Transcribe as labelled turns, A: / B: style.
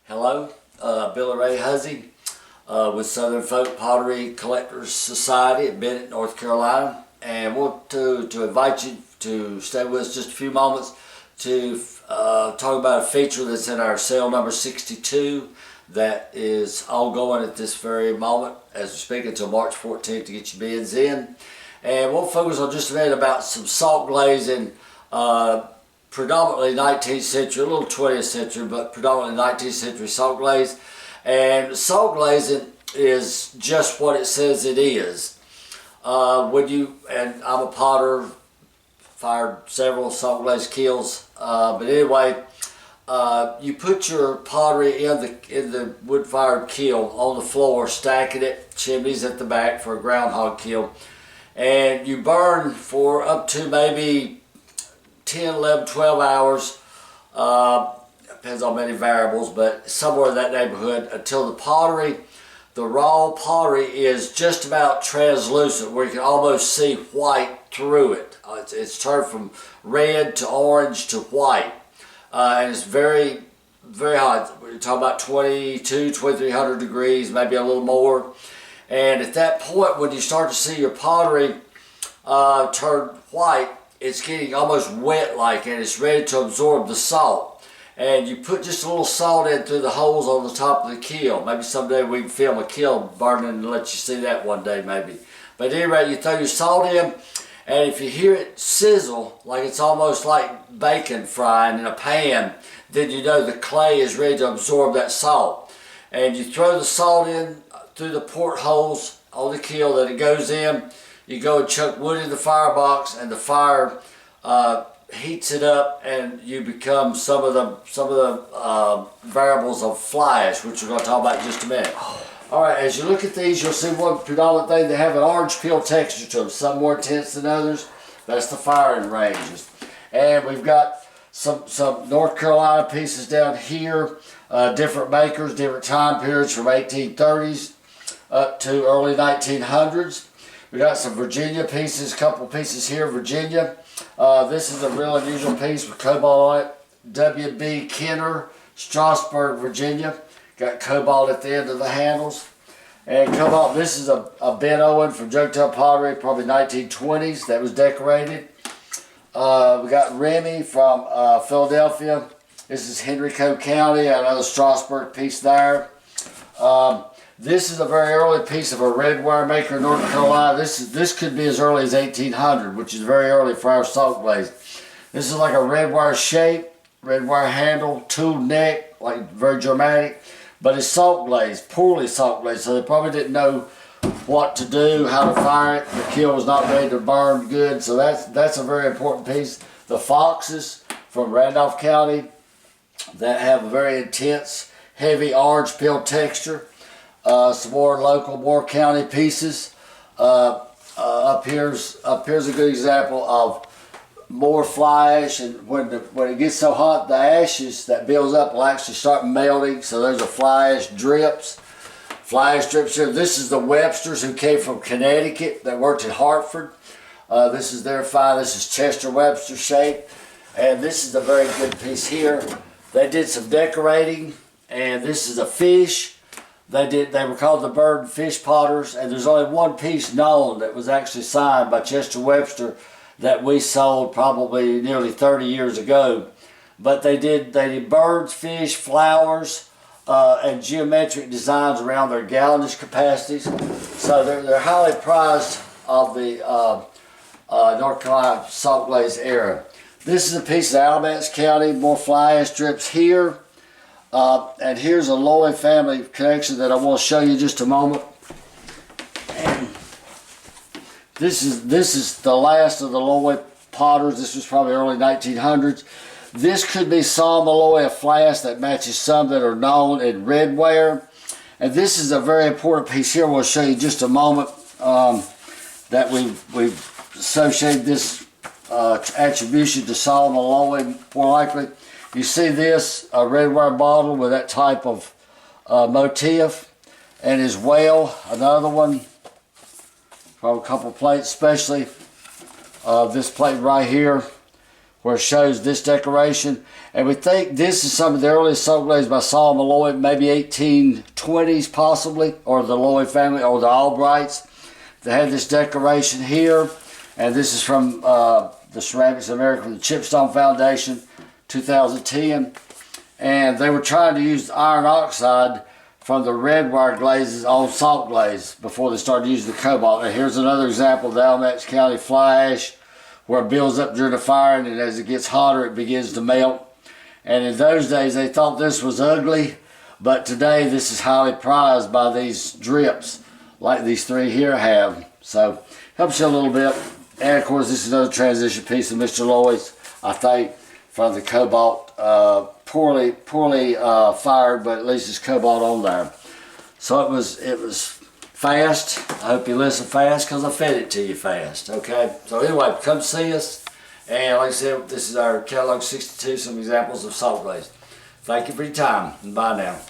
A: Hello, Billy Ray Huzzy with Southern Folk Pottery Collectors Society at Bennett, North Carolina, and want to invite you to stay with us just a few moments to talk about a feature that's in our sale number 62 that is ongoing at this very moment as we speak until March 14th to get your bids in. And we'll focus on just a minute about some salt glazing, predominantly 19th century, a little 20th century, but predominantly 19th century salt glaze. And salt glazing is just what it says it is. And I'm a potter, fired several salt glaze kilns, but anyway, you put your pottery in the wood-fired kiln on the floor, stacking it, chimneys at the back for a groundhog kiln, and you burn for up to maybe 10, 11, 12 hours, depends on many variables, but somewhere in that neighborhood until the raw pottery is just about translucent, where you can almost see white through it. It's turned from red to orange to white, and it's very, very hot. We're talking about 22, 2300 degrees, maybe a little more. And at that point, when you start to see your pottery turn white, it's getting almost wet-like, and it's ready to absorb the salt. And you put just a little salt in through the holes on the top of the kiln. Maybe someday we can film a kiln burning and let you see that one day maybe. But at any rate, you throw your salt in, and if you hear it sizzle, like it's almost like bacon frying in a pan, then you know the clay is ready to absorb that salt. And you throw the salt in through the portholes on the kiln that it goes in. You go and chuck wood in the firebox, and the fire heats it up, and you become some of the variables of fly ash, which we're going to talk about in just a minute. All right, as you look at these, you'll see one predominant thing. They have an orange peel texture to them, some more intense than others. That's the firing ranges. And we've got some North Carolina pieces down here, different makers, different time periods from 1830s up to early 1900s. We got some Virginia pieces, a couple pieces here, Virginia. This is a real unusual piece with cobalt on it. W.B. Kenner, Strasburg, Virginia. Got cobalt at the end of the handles. And cobalt, this is a Ben Owen from Jugtail Pottery, probably 1920s, that was decorated. We got Remy from Philadelphia. This is Henrico County, another Strasburg piece there. This is a very early piece of a red wire maker in North Carolina. This could be as early as 1800, which is very early for our salt glaze. This is like a red wire shape, red wire handle, tool neck, like very dramatic. But it's salt glazed, poorly salt glazed, so they probably didn't know what to do, how to fire it. The kiln was not ready to burn good, so that's a very important piece. The foxes from Randolph County that have a very intense, heavy orange peel texture. Some more local Moore County pieces. Up here's a good example of more fly ash, and when it gets so hot, the ashes that builds up will actually start melting. So there's a fly ash drips. Fly ash drips here. This is the Websters who came from Connecticut that worked in Hartford. This is their file. This is Chester Webster shape, and this is a very good piece here. They did some decorating, and this is a fish. They were called the Bird and Fish Potters, and there's only one piece known that was actually signed by Chester Webster that we sold probably nearly 30 years ago. But they did birds, fish, flowers, and geometric designs around their gallonage capacities. So they're highly prized of the North Carolina salt glaze era. This is a piece of Alamance County, more fly ash drips here. And here's a Loy family connection that I want to show you in just a moment. And this is the last of the Loy potters. This was probably early 1900s. This could be Saw Malloy, a flask that matches some that are known in red ware. And this is a very important piece here. We'll show you in just a moment that we've associated this attribution to Saw Malloy more likely. You see this, a red wire bottle with that type of motif, and his whale, another one, from a couple plates, especially this plate right here where it shows this decoration. And we think this is some of the earliest salt glaze by Solomon Lloyd, maybe 1820s possibly, or the Lloyd family, or the Albrights. They had this decoration here, and this is from the Ceramics of America from the Chipstone Foundation, 2010. And they were trying to use iron oxide from the red wire glazes on salt glaze before they started using the cobalt. And here's another example of the Alamance County fly ash, where it builds up during the fire, and as it gets hotter it begins to melt. And in those days they thought this was ugly, but today this is highly prized by these drips like these three here have. So helps you a little bit. And of course this is another transition piece of Mr. Lloyd's, I think, from the cobalt. Poorly fired, but at least it's cobalt on there. So it was fast. I hope you listen fast because I fed it to you fast. Okay. So anyway, come see us. And like I said, this is our catalog 62, some examples of salt glaze. Thank you for your time, and bye now.